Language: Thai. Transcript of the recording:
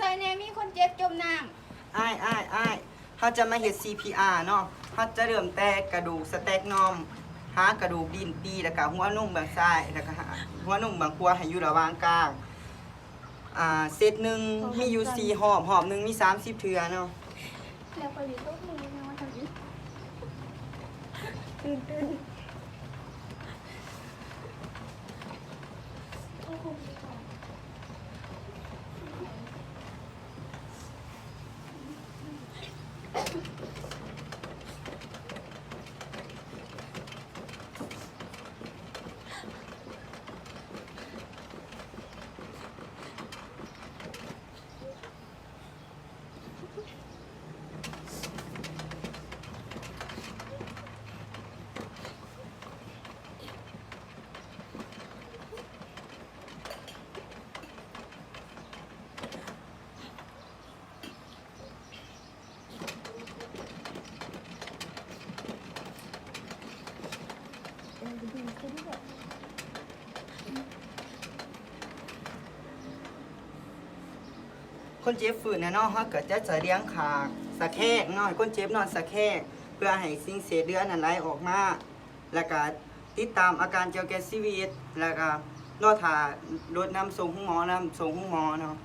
อยแน่มีคนเจ็บจมน้อ้ายเขาจะมาเฮ็ด CPR เนาะเขาจะเริ่มแต่กระดูกสแต็กนอมหากระดูกดินปีแล้วก็หัวนุ่มบางซ้ายแล้วก็หัวนุ่มบางขวาให้อยู่ระหว่างกลางเซตหนึ่งมีอยู่4หอบหนึ่งมี30เทื่อเนาะ ำแล้วพอดีก็มีนะว่าทำนี้ตื่นคนเจ็บฝืนนะเนาะเขาก็จะเลี้ยงขาสะแคกเนาะคนเจ็บนอนสะแคกเพื่อให้สิ่งเศษเลือดนั้นไหลออกมาแล้วก็ติดตามอาการเกี่ยวกับชีวิตแล้วก็รอถ่ารถนำส่งห้องหมอนำส่งห้องหมอเนาะ